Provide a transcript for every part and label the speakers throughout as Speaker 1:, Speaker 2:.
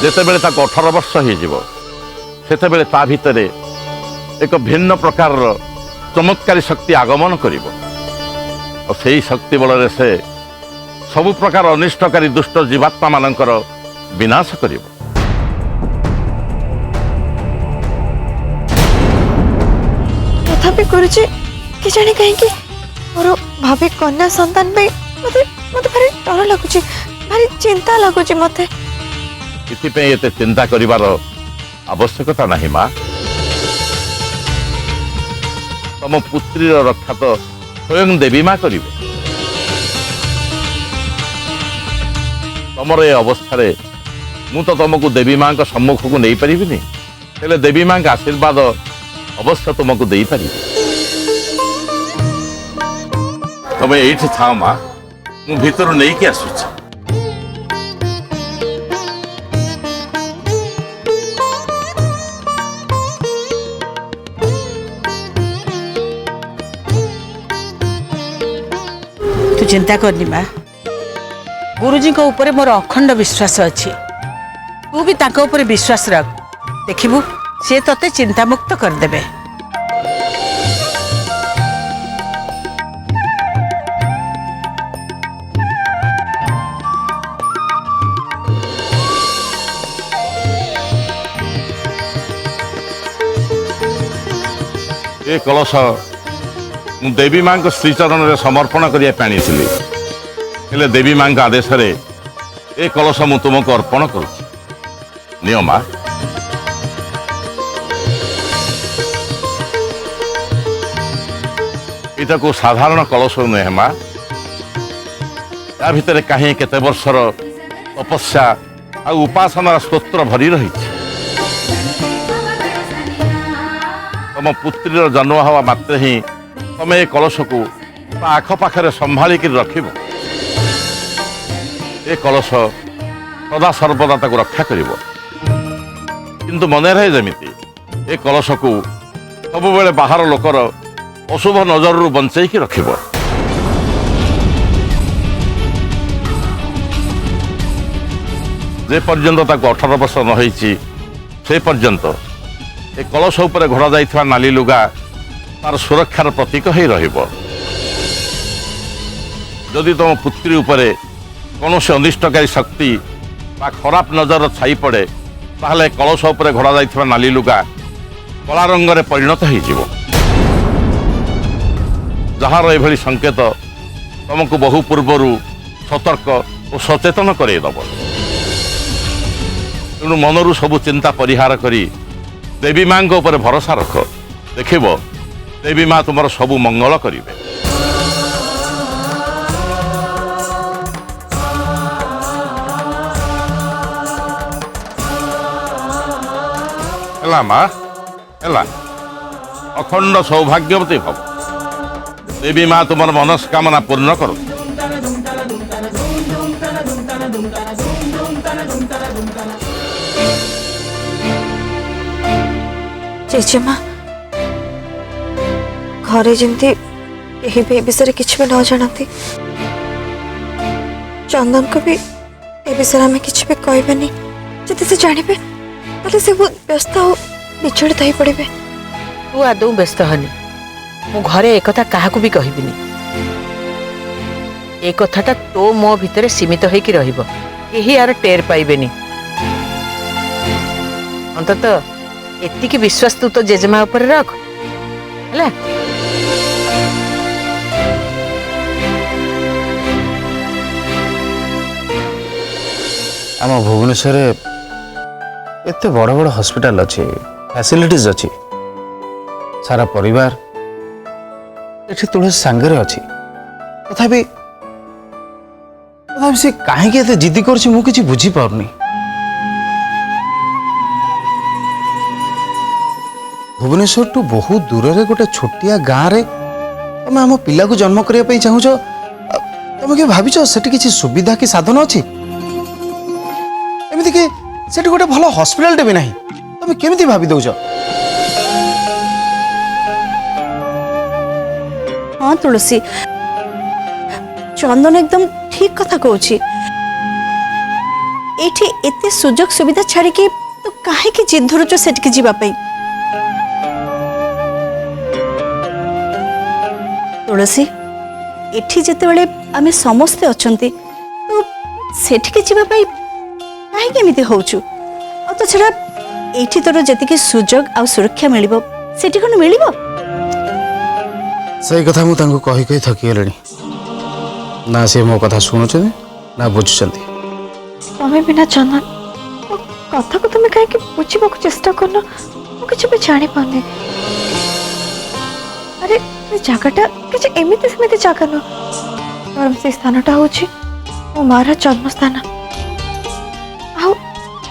Speaker 1: ଯେତେବେଳେ ତାକୁ 18 ବର୍ଷ ହେଇଯିବ ସେତେବେଳେ ତା ଭିତରେ ଏକ ଭିନ୍ନ ପ୍ରକାରର ଚମତ୍କାରୀ ଶକ୍ତି ଆଗମନ କରିବ ଆଉ ସେହି ଶକ୍ତି ବଳରେ ସେ ସବୁ ପ୍ରକାର ଅନିଷ୍ଟକାରୀ ଦୁଷ୍ଟ ଜୀବାତ୍ମା ମାନଙ୍କର ବିନାଶ କରିବ।
Speaker 2: तथापि गुरुजी कि जाने कहीं मोर भाभी कन्या संतान पे मते मते भारी डर लगुची भारी चिंता लगुची मते
Speaker 1: इतिपे एते चिंता करिवार आवश्यकता नहीं माँ। तम पुत्री रक्षा तो स्वयं देवी माँ करिवे। तमर ए अवस्था मु तो तुमको देवी माँ का सम्मुख को नहीं पारिबिनी हेले देवी माँ का आशीर्वाद अवश्य तुमको दे पारि। तमें ये था माँ मु भीतर नहीं कि आसुच।
Speaker 3: तू चिंता करनी माँ गुरुजी को ऊपर मोर अखंड विश्वास अच्छी तू भी ताको ऊपर विश्वास रख देखिबू से तते चिंता मुक्त कर देबे।
Speaker 1: ए कलश मु देवी माँ को श्रीचरण में समर्पण करिया पानी थिली हेले देवी माँ का आदेश रे ए कलश मु तुमको अर्पण करुछि नियो माँ। इटा को साधारण कलश नुहे माँ या भितर कहीं केते वर्षर तपस्या आ उपासनार स्तोत्र भरी रही। तम पुत्री जन्म हवा मात्र ही तमे ए कलश को आख पाखे संभालिक रखिब। ए कलश सदा सर्वदा ताको रक्षा करिब किंतु मन रहे जमिति ए कलश को सब बेले बाहर लोकर अशुभ नजर बंचई की रखिब। जे पर्यंत ताको 18 वर्ष न होईची से पर्यंत ए कलश उपरे घोड़ा जाइथिबा नाली लुगा तार सुरक्षार प्रतीक ही रहिब। जदि तुम पुत्री उपरे कौन से अनिष्टकारी शक्ति बा खराब नजर छाई पड़े ताहले कलश उपरे घोड़ा जाइथिबा नाली लुगा कला रंगरे परिणत हो जिवो जहार एभली संकेत तुमको बहु पूर्वरु सतर्क और सचेतन करदेव। तेणु मनरु सबु चिंता परिहार करी देवी माँ को ऊपर भरोसा रख देखिब देवी माँ तुमर सबु मंगल करिवे। हेला माँ हेला अखंड सौभाग्यवती भव देवी माँ तुमर मनस्कामना पूर्ण करो।
Speaker 2: जेजेमा घरे जमती यही भी विषय किसी भी न जानती चंदन को भी ए विषय में किसी भी कहबेनी जब से जानवे ताले से बहुत व्यस्त और विचलित हो पड़े।
Speaker 3: तू आदौ व्यस्त हनी मु घरे एक क्या भी कहबिनी ए कथाटा तो मो भितर सीमित होइकी रहिबो केही यार टेर पाइबेनी। अंतत एतिकी विश्वास तू तो जेजेमा ऊपर रख हैला।
Speaker 4: आम भुवनेश्वर एते बड़ बड़ हॉस्पिटल अच्छे फैसिलिटीज अच्छी सारा परिवार एठी तुलसी सांगे अच्छी तथापि से कहीं जिद्दी करछि मु किछि बुझी पारनी। भुवनेश्वर टू बहुत दूर रे गोटे छोटिया गाँव रे तुम आम पिला को जन्म करने चाहूच तुम कि भाविच सेठी किछि सुविधा कि साधन अच्छी एमती कि सेठी गोटे भल हॉस्पिटल भी नहीं तुम केमिति भाभी दउछ।
Speaker 2: हाँ तुलसी चंदन एकदम ठीक कथा कहूँ
Speaker 5: एठी एते सुजोग सुविधा छाड़ी के तो काहे की जिद धरुच सेठकी जीवा पई तुलसी एठी जेतेबेले आमे समस्ते अछंती तो सेठकी जीवा पई काहे केमिति होउछु आ तो छड़ा एठी तोर जतिके सुजोग आ सुरक्षा मिलिबो सेठी कोन मिलिबो
Speaker 4: सही कथा मुझे कही कही थकी गले ना सी मो कथा शुणुच ना बुझुंट
Speaker 2: तुम्हें बिना चंदन मो कथा को तुम्हें कहीं बुझा चेष्टा करना मुझे भी जानी पाने अरे जगटा किसी एमती सेमती जगह न बरम से स्थानटा हूँ मो मार जन्म स्थान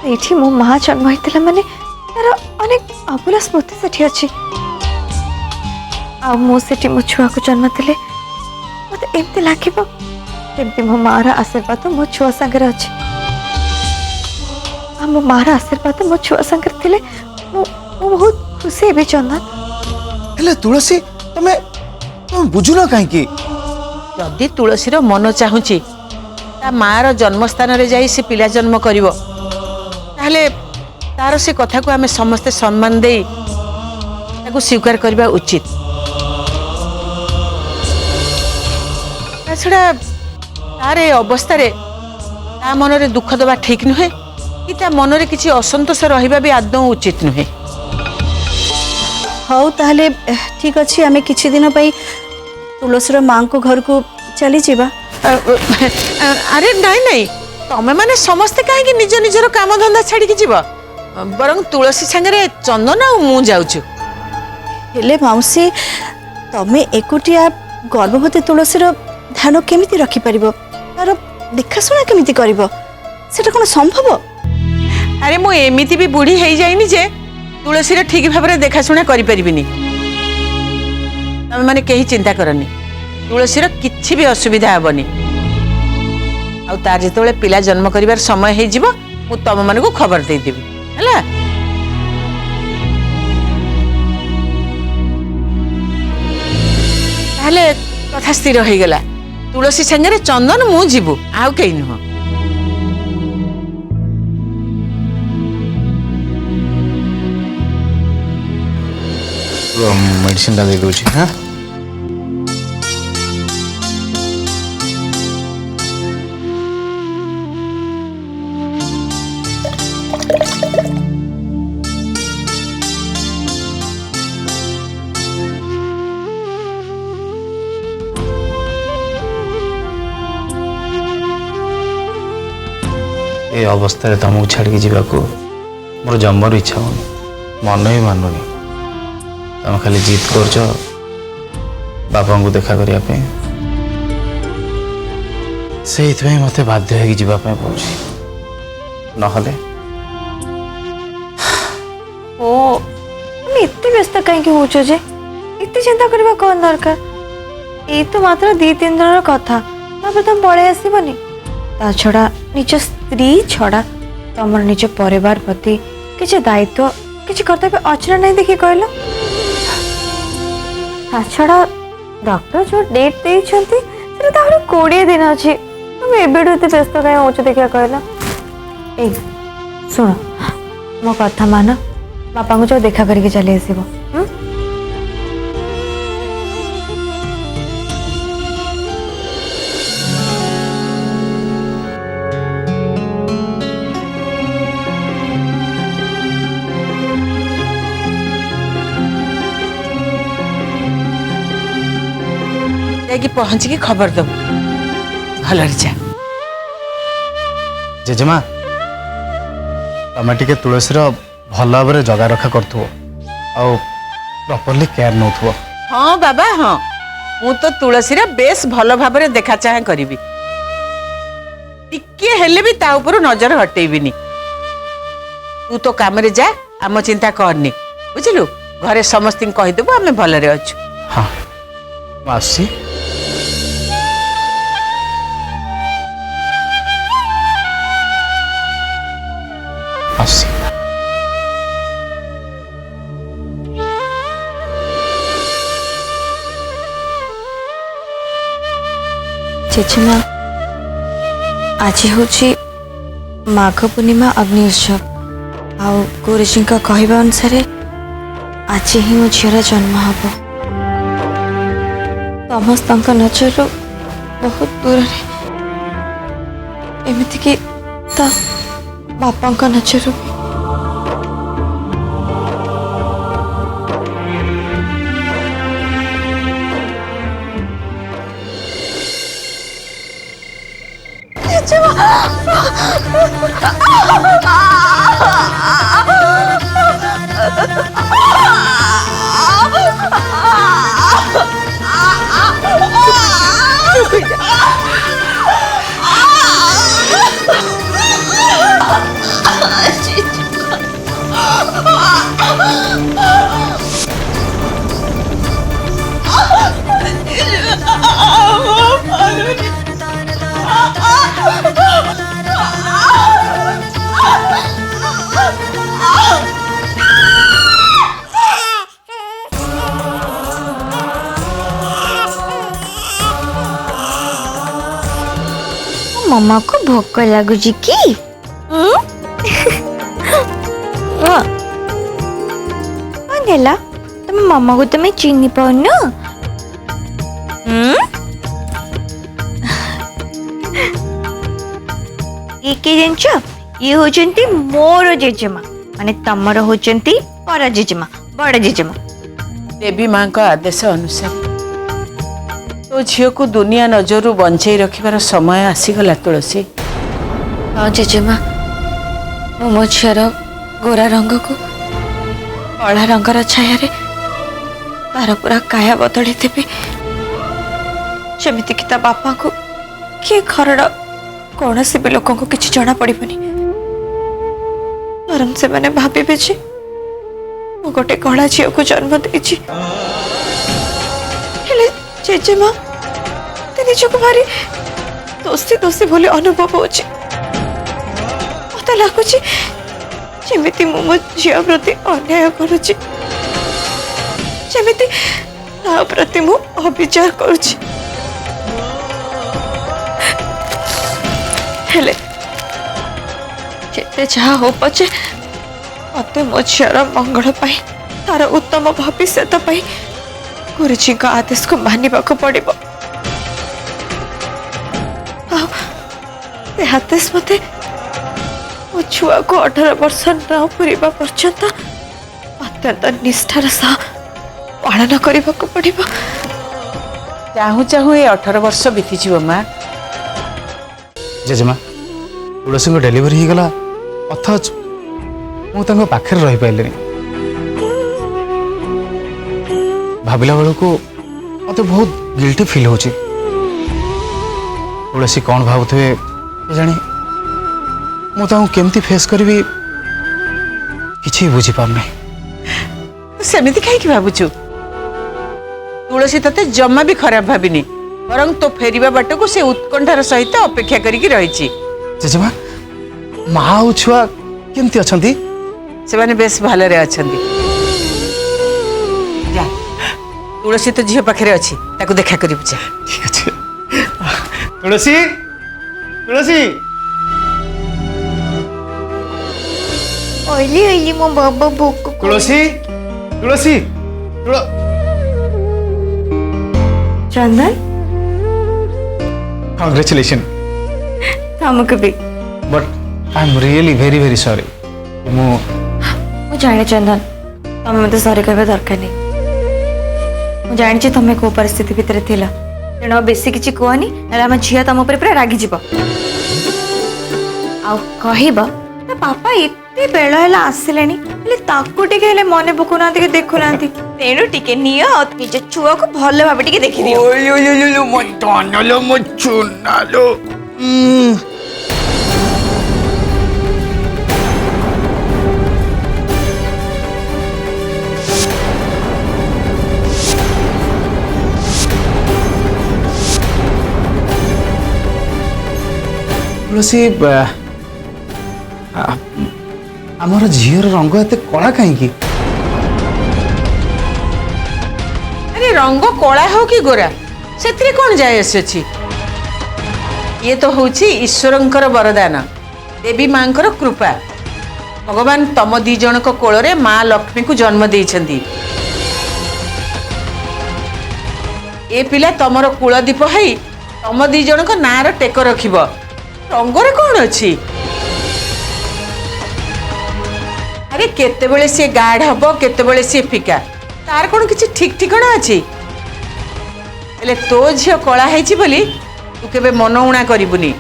Speaker 2: आठी मो माँ जन्म होता माने तार अनेक अभूला स्मृति से अच्छी आठी मो छुआ को जन्म थे मत एमती लगे मो मार आशीर्वाद मो छुआ सागर अच्छी मो मार आशीर्वाद मो छुआ सागर थे बहुत खुशी है चंदन
Speaker 4: तुलसी तमें तुम बुझुन कहीं
Speaker 3: जदि तुलसीर मन चाहूची ता मार जन्मस्थान रे जाई से पिला जन्म करिवो ताहले तार से कथा को आमे समस्त सम्मान दे ताको स्वीकार करबा उचित ताछड़ा तार ए अवस्था रे ता मन रे दुख दबा ठीक नुहे कि ता मन रे किछि असंतोष रहिबा भी आदौ उचित नुहे
Speaker 5: हौ ताहले ठीक अच्छी आमे किछि दिन पई तुलसीर माँ को घर को चली जीवा
Speaker 3: अरे नाई नाई तमे माने समस्ते काहे निज निजर काम धंदा छाड़ी के जीव बरं तुलसी संगे चंदन आ मु जाउछु
Speaker 5: हेले माउसी तमे एकुटिया गर्भवती तुलसीर ध्यान केमिति रखि परिबो तार देखाशुना केमिति करिवो सेटा कोन संभव
Speaker 3: अरे मु एमिति भी बुढ़ी हेई जाइनी जे तुलसी रे ठीक भाबरे देखाशुना करि परिबिनी तमे माने केही चिंता करनी तुलसी रो किछि भी असुविधा हेबनी आ तार जेतोले पिला जन्म करिवार समय हे जिवो मु तम माने को खबर दे देबी हला ताले कथा स्थिर हो गला तुलसी संगे चंदन मु जीवु आउ केही न
Speaker 4: मेडिसिन दे दूची हाँ ए अवस्था तुमको छाड़ी जावाक मोर जमर इच्छा हो मन ही मानुनी तुम खाली जिद कर बापा को देखा करने से मत बाध्य होगापी पड़े नहले
Speaker 2: ओ तुम इतने व्यस्त कहीं होचो जे इतने चिंता करबा कौन दरकार ये तो मात्र 2-3 दिन कथा तुम पड़े आसबनी ता छड़ा निज स्त्री छड़ा तुम निज परिवार प्रति किसी दायित्व किसी कर्तव्य अच्छे नहीं देखिए कहल ता छड़ा डॉक्टर जो डेट देते 20 दिन अच्छी तुम एबेडू एत व्यस्त कहीं हो देखिए कहल ए शुण मो कथा मान बापा को जो देखा करके चली आसब
Speaker 3: कि पहुंच के खबर दब भल जा
Speaker 4: जेजेमा तमें टिके तुलसीर भल भाव जगा रखा करथु प्रॉपर्ली केयर नौ
Speaker 3: हाँ बाबा हाँ मु तो तुलसीर बेस भल भाव देखा चाहे करी टिके हेले भी ता ऊपर नजर हटेबिनी तू तो काम रे जा आम चिंता करनी बुझलु घरे समस्त कहीदेबू आम भलरे अच्छु
Speaker 4: हाँ आसी आसी
Speaker 2: जेजेमा आज हूँ माघ पूर्णिमा अग्नि उत्सव आउ गुरुजी कहवा अनुसार आज ही मो झीर जन्म हम समस्त नजर बहुत दूर एमती कि बापा नजर भी मम्मा को भोक लगुच कि कौन तुम मम्मा को तुम्हें चिन्ह पाउन ये ये होचंती मोर जेजेमा माने तमर होचंती पर जेजेमा बड़ जेजेमा
Speaker 3: देवी माँ का आदेश अनुसार तो झील को दुनिया नजर बंचाई रखिबार समय आसीगला तुलसी।
Speaker 2: हाँ जेजेमा मो झीर गोरा रंग को कला रंगर छाया तार पूरा काया बदली देवी जमीती कि बापा को किए घर कौन से भी लोक को किसी जना पड़नी बरम से मैंने भावे जे मु गोटे कला झील को जन्म देछि जेजेमा निजक भारी दोषी दोषी बोले अनुभव होची मत लगुच जमीती मु मो झील प्रति अन्याय करुची जमीती ता प्रति मु अविचार करुची हेले जेते जहा हो पचे मते मो झील मंगल पाई तार उत्तम भविष्य पाई गुरुजी का आदेश को मानिबा को पड़िबो आदेश मते मो छुआ को 18 वर्ष न पूरा पर्यंत अत्यंत निष्ठार सह पालन करने को पड़िबो
Speaker 3: चाहू चाहू ये 18 वर्ष बीतीज माँ
Speaker 4: जेजेमा तुलसी को डेलीवरी हो गला अथच मु पाखे रही पारे भाविला बेलू को मत बहुत गिल्टी फिल हो तुलसी कौन भावुवे जानी मुझे केमती फेस करी किसी बुझी पारना
Speaker 3: सेमिति कहीं भावुचु तुलसी तते जमा भी खराब भाविनी बरं तो फेरिबा बाट को से उत्कंठार सहित अपेक्षा करिकी रहिछि।
Speaker 4: जेजेमा माँ और छुआ केमती अछंती
Speaker 3: से माने बेस भालरे अछंती जा तुलसी तो झील पाखे अच्छी ताकू देखा करी बुझा
Speaker 4: ठीक अच्छे तुलसी तुलसी
Speaker 2: ओइली ओइली मो बाबा भूख
Speaker 4: तुलसी तुलसी
Speaker 2: चंदन
Speaker 4: कांग्रेचुलेशन
Speaker 2: तुमको भी
Speaker 4: but I am really very very sorry
Speaker 2: मु जाने चंदन तुम मत सॉरी कहबे दरकार नहीं मु जानि तुम को परिस्थिति भितर थिला तेणु बेसी किछि कहनी ना झील तुम पूरा रागी जीव आब पापा एते बेल है आसिले मन पकौना देखुना तेणु टिके नियो निज छुआ को भल भाव टिके देखि दियो
Speaker 4: तुलसी आमर झीर रंग एत कला कहीं
Speaker 3: अरे रंग कला हो कि गोरा से कौन जाए ये तो हूँ ईश्वरंकर वरदान देवी मांकर कृपा भगवान तम दी जन को कोଳରେ माँ लक्ष्मी को जन्म देइछंती। ए पिला तमर कुलदीप है तम दी जन को नार टेक रखिब रंगरे कौन अच्छी। अरे केतेबेले सी गाढ़ हम केतेबेले सी फिका तार कौन किसी ठीक ठिकाना अच्छी। हेले तो झील कला है तू केबे मन उणा करिबुनी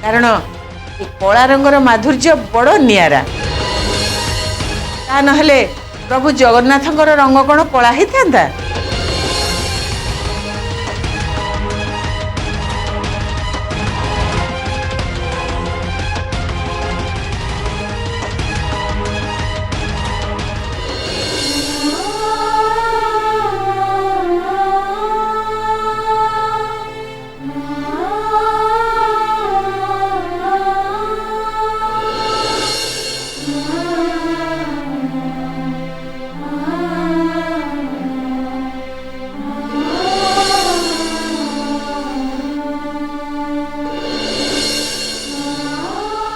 Speaker 3: कारण ए कला रंगर माधुर्य बड़ नियारा ता नहले प्रभु जगन्नाथंकर रंग कौन कला ही था।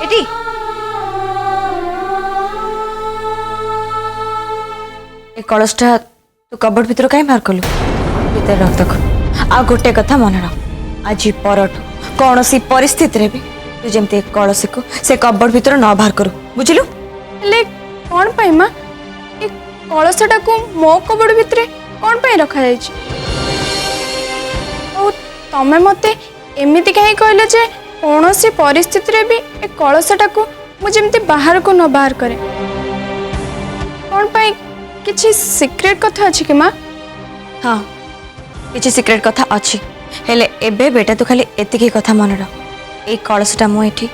Speaker 2: एटी ए कलशटा तू कबड़ भीतर कहीं बाहर कलु भीतर रख देख आ गोटे कथा मन रख आज परठू कौन सी परिस्थिति रे भी तू जमते कलश को से कबड़ भीतर न बाहर करू बुझिलु।
Speaker 6: हेले कौन पाई माँ ए कलशटा को मो कबड़ भितरे कौन पाई रखा जाइछि और तमे मते एमिति कहीं कहले जे कौन सी परिस्थिति रे भी ए कलशटा को मु जेमते बाहर को न बाहर करे कौन पाई किछि सीक्रेट कथा अछि कि माँ।
Speaker 2: हाँ किछि सीक्रेट कथा अच्छी हेले एबे बेटा तू खाली एतिकी कथा मन रख ए कलशटा मु एठी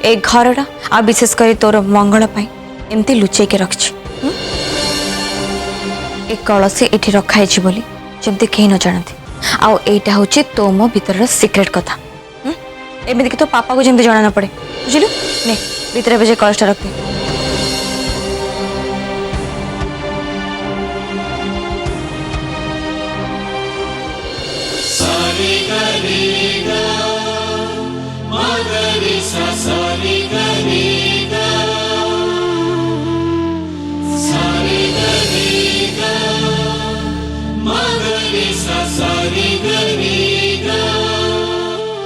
Speaker 2: ए घरटा आ विशेष कर तोर मंगल पाई एमती लुचै के रखछि ए कलश एठी रखाई छि बोली जेमती केही न जानती आ एटा होछि तो मो भीतर सीक्रेट कथा एमती कि तो पापा को जेमती जाना न पड़े बुझिलु ने भीतर बजे कलशटा रख दे।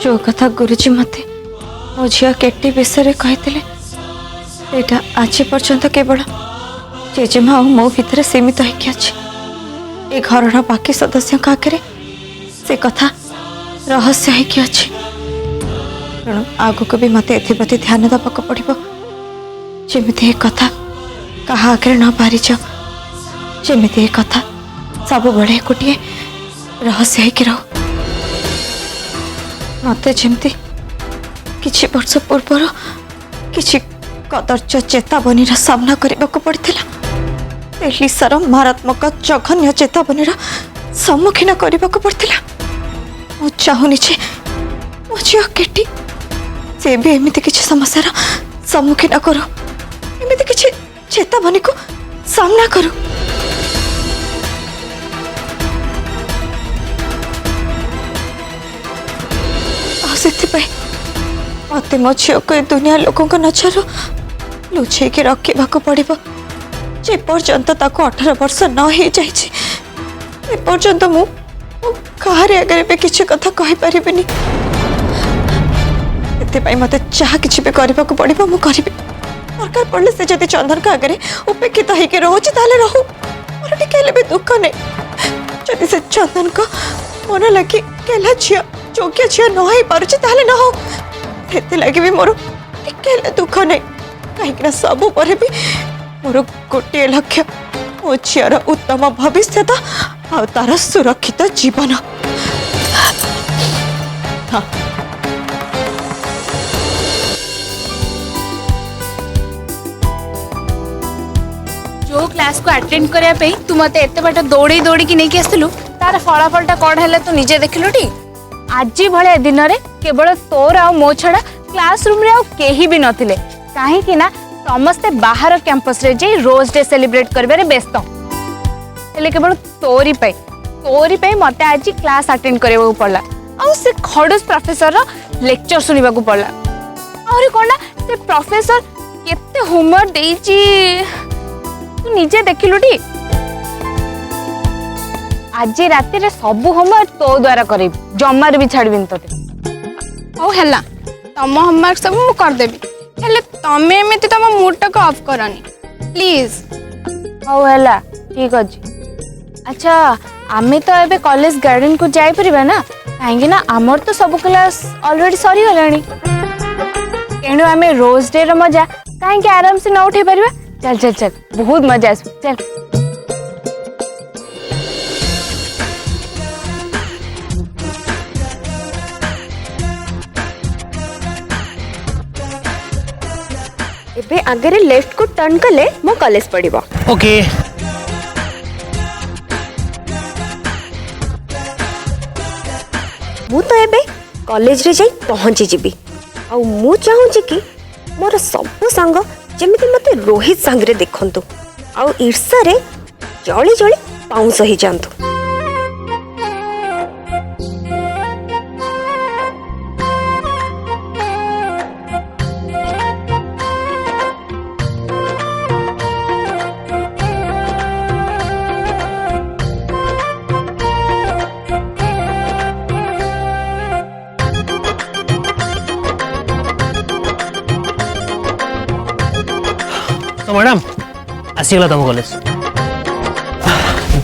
Speaker 2: जो कथा गुरुजी मते मो झिया केटी विषय कहते आज पर्यंत केवल जेजेमा और मो भीतर सीमित होगी अच्छे ए घर बाकी सदस्य आगे से कथा रहस्य होगी अच्छे तेणु आगक भी मत एप्रति ध्यान देवाक पड़ो जमी ए कथा क्या आगे न बाहरी जाओ जमी ए कथा सब बड़े गोटे रहस्य होगी रहो मत जमती किछि वर्ष पूर्वर किछि कदर्य चेतावनी सामना करने को पड़ता लिसार मारात्मक जघन्य चेतावनी सम्मुखीन करने को पड़ता मु चाहूनी जे मो झील केटी से भी एमती किछि समस्यार सम्मुखीन करू एमती किछि चेतावनी को सामना करू। मत मो झील को दुनिया लोकों नजर लुचे के रखा पड़ो जे पर्यंत 18 वर्ष न हो जाए पर्यंत मु कहारे आगे भी किसी कथा कही पारिबिनी मत जहाँ किसी भी करने को पड़ो मु करी दरकार पड़े से जब चंदन का आगे उपेक्षित होकर रोचे रहू मोर टिके भी दुख नहीं जदि से चंदन को मन लगे केला झी योग्य झी न हो पारे न हो लगे भी मोर टिके दुख नहीं कहीं सब पर भी मोर गोटे लक्ष्य मो झीर उत्तम भविष्य आ तार सुरक्षित जीवन। हाँ
Speaker 6: जो क्लास को अटेंड करिया पे तू मते एते बाट दौड़ी दौड़ी की नहीं आसलु तार फलाफलटा कौन है तू निजे देखलु टी आज भले दिन रे केवल तोर आ मो छड़ा क्लासरूम रे केही भी नथिले काहे कि ना समस्ते बाहर कैंपस रे जे रोज डे सेलिब्रेट करबे रे व्यस्त हेले केवल तोरी पे मते आज क्लास अटेंड करबा पड़ला आ से खडूस प्रोफेसर रो लेक्चर सुनिबा को पड़ला और कोन ना से प्रोफेसर केते होमवर्क देइची तू निजे देखिलु टी आज राति रे सब होमवर्क तो द्वारा करे जमार भी छाड़बिन तोते
Speaker 7: हौ हैला तम होमवर्क सब मु कर देबी हेले तमे एमिति तम मूड टक ऑफ करनी प्लीज।
Speaker 6: हौ हैला ठीक अछि। अच्छा आमे तो एबे कॉलेज गार्डन को जाई परिबा ना काहेकि ना हमर तो सब क्लास ऑलरेडी सरी गलानी तेणु आमे रोज डे रो मजा काहेकि आराम से न उठे परिबा। चल चल चल बहुत मजा आस चल।
Speaker 2: एबे आगे लेफ्ट को टर्न कले मो कॉलेज पड़िबो।
Speaker 8: ओके
Speaker 2: मु तो एबे कॉलेज रे जाई पहुंची जिबी आ मु चाहूची कि मोर सब संग जेमिति मते रोहित संगरे देखंतु आ ईर्षा रे जळी जळी पाउंस ही जानतु।
Speaker 8: तो मैडम आसीगला तुम कॉलेज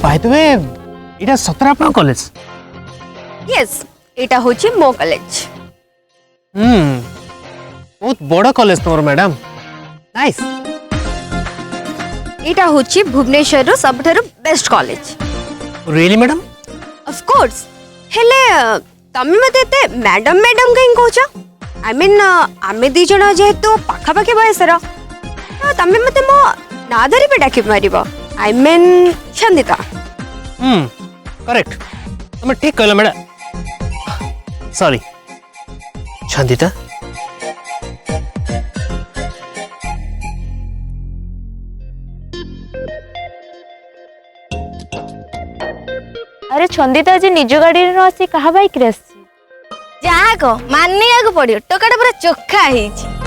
Speaker 8: बाय द वे इटा सतरा आपन कॉलेज
Speaker 2: यस एटा होची मो कॉलेज।
Speaker 8: बहुत बड़ा कॉलेज तुम मैडम नाइस।
Speaker 2: एटा होची भुवनेश्वर रो सबठारो best college.
Speaker 8: Really madam
Speaker 2: of course हेले तमे मते ते मैडम मैडम कहीं कहूछ आई मीन आमे दी जण जेहेतु पाखा पाखी बयसर तमे मते मो ना धरी पे डाकी मारिबो आई मीन छंदिता।
Speaker 8: करेक्ट तुम ठीक कहला मैडम सॉरी छंदिता।
Speaker 6: अरे छंदिता जी निज गाड़ी रे आसी कहा बाइक रे आसी
Speaker 2: जाको मानिया को पड़ियो टोकाटा पूरा चोखा ହେଇଛି।